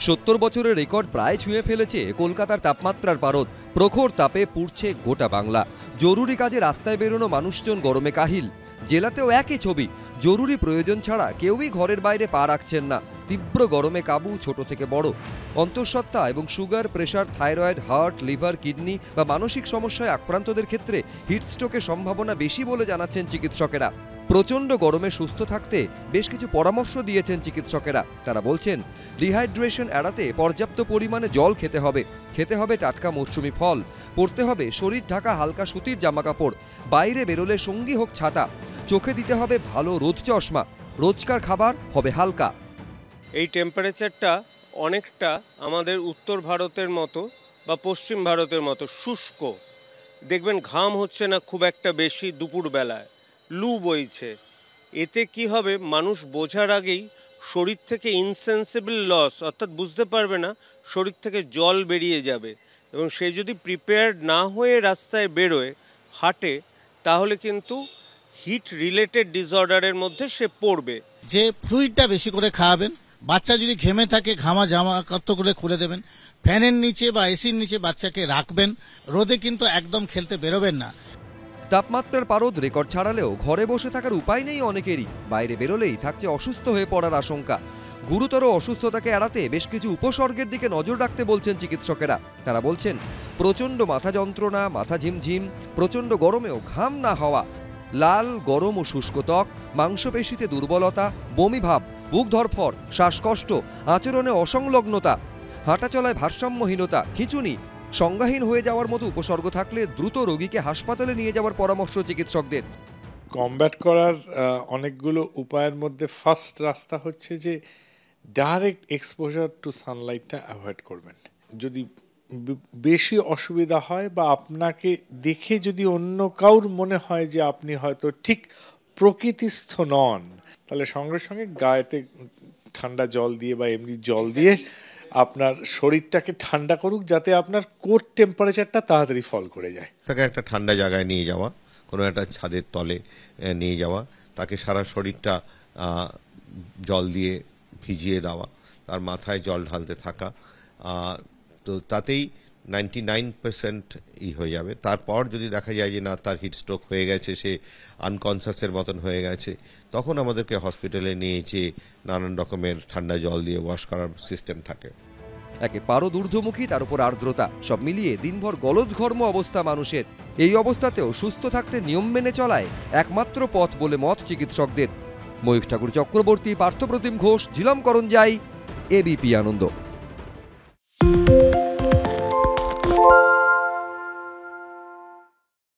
70 বছরের রেকর্ড প্রায় ছুঁয়ে ফেলেছে কলকাতার তাপমাত্রার পারদ। প্রখর তাপে পুড়ছে গোটা বাংলা। জরুরি কাজে রাস্তায় বেরোনো মানুষজন গরমে কাহিল। জেলাতেও একই ছবি, জরুরি প্রয়োজন ছাড়া কেউই ঘরের বাইরে পা রাখছেন না। তীব্র গরমে কাবু ছোট থেকে বড়। অন্তঃসত্ত্বা এবং sugar, pressure, thyroid, heart, liver, kidney বা মানসিক সমস্যায় আক্রান্তদের ক্ষেত্রে হিটস্ট্রোকের সম্ভাবনা বেশি বলে জানাচ্ছেন চিকিৎসকেরা। প্রচণ্ড গরমে সুস্থ থাকতে বেশ কিছু পরামর্শ দিয়েছেন চিকিৎসকেরা। তারা বলছেন, ডিহাইড্রেশন এড়াতে পর্যাপ্ত পরিমাণে জল খেতে হবে টাটকা মৌসুমি ফল, পরতে হবে শরীর ঢাকা হালকা সুতির জামাকাপড়, বাইরে বেরোলে সঙ্গী হোক ছাতা, চোখে দিতে হবে ভালো রোদ চশমা, রোজকার খাবার হবে হালকা। এই টেম্পারেচারটা অনেকটা আমাদের উত্তর ভারতের মতো বা পশ্চিম ভারতের মতো শুষ্ক। দেখবেন ঘাম হচ্ছে না খুব একটা বেশি দুপুরবেলায়, লু বইছে। এতে কি হবে, মানুষ বোঝার আগেই শরীর থেকে ইনসেন্সিবল লস, অর্থাৎ বুঝতে পারবে না, শরীর থেকে জল বেরিয়ে যাবে। এবং সে যদি প্রিপেয়ার্ড না হয়ে রাস্তায় বেরোয়, হাঁটে, তাহলে কিন্তু হিট রিলেটেড ডিসঅর্ডারের মধ্যে সে পড়বে। যে ফ্লুইডটা বেশি করে খাওয়াবেন, বাচ্চা যদি ঘেমে থাকে ঘামা জামা কত করে খুলে দেবেন, ফ্যানের নিচে বা এসির নিচে বাচ্চাকে রাখবেন, রোদে কিন্তু একদম খেলতে বেরোবেন না। তাপমাত্রার পারদ রেকর্ড ছাড়ালেও ঘরে বসে থাকার উপায় নেই অনেকেরই। বাইরে বেরোলেই থাকছে অসুস্থ হয়ে পড়ার আশঙ্কা। গুরুতর অসুস্থতাকে এড়াতে বেশ কিছু উপসর্গের দিকে নজর রাখতে বলছেন চিকিৎসকেরা। তারা বলছেন, প্রচণ্ড মাথা যন্ত্রণা, মাথা ঝিমঝিম, প্রচণ্ড গরমেও ঘাম না হওয়া, লাল গরম ও শুষ্ক ত্বক, মাংসপেশিতে দুর্বলতা, বমি ভাব, বুক ধড়ফড়, শ্বাসকষ্ট, আচরণে অসংলগ্নতা, হাঁটাচলায় ভারসাম্যহীনতা, খিঁচুনি, সংজ্ঞাহীন হয়ে যাওয়ার মতো উপসর্গ থাকলে দ্রুত রোগীকে হাসপাতালে নিয়ে যাওয়ার পরামর্শ চিকিৎসকদের। কমব্যাট করার অনেকগুলো উপায়ের মধ্যে ফার্স্ট রাস্তা হচ্ছে যে ডাইরেক্ট এক্সপোজার টু সানলাইটটা অ্যাভয়েড করবেন। যদি বেশি অসুবিধা হয় বা আপনাকে দেখে যদি অন্য কাউর মনে হয় যে আপনি হয়তো ঠিক প্রকৃতিস্থ নন, তাহলে সঙ্গে সঙ্গে গায়েতে ঠান্ডা জল দিয়ে বা এমনি জল দিয়ে আপনার শরীরটাকে ঠান্ডা করুক, যাতে আপনার কোর টেম্পারেচারটা তাড়াতাড়ি ফল করে যায়। তাকে একটা ঠান্ডা জায়গায় নিয়ে যাওয়া, কোনো একটা ছাদের তলে নিয়ে যাওয়া, তাকে সারা শরীরটা জল দিয়ে ভিজিয়ে দেওয়া, তার মাথায় জল ঢালতে থাকা, তো তাতেই 99% হয়ে যাবে। তারপর যদি দেখা যায় যে না, তার হিটস্ট্রোক হয়ে গেছে, সে আনকনসাসের মতন হয়ে গেছে, তখন আমাদেরকে হসপিটালে নিয়ে যেয়ে নানান রকমের ঠান্ডা জল দিয়ে ওয়াশ করার সিস্টেম থাকে। একে পারদ ঊর্ধ্বমুখী, তার উপর আর্দ্রতা, সব মিলিয়ে দিনভর গলদঘর্ম অবস্থা মানুষের। এই অবস্থাতেও সুস্থ থাকতে নিয়ম মেনে চলায় একমাত্র পথ বলে মত চিকিৎসকদের। ময়ূখ ঠাকুর চক্রবর্তী, পার্থপ্রতিম ঘোষ, ঝিলম করঞ্জাই, এবিপি আনন্দ।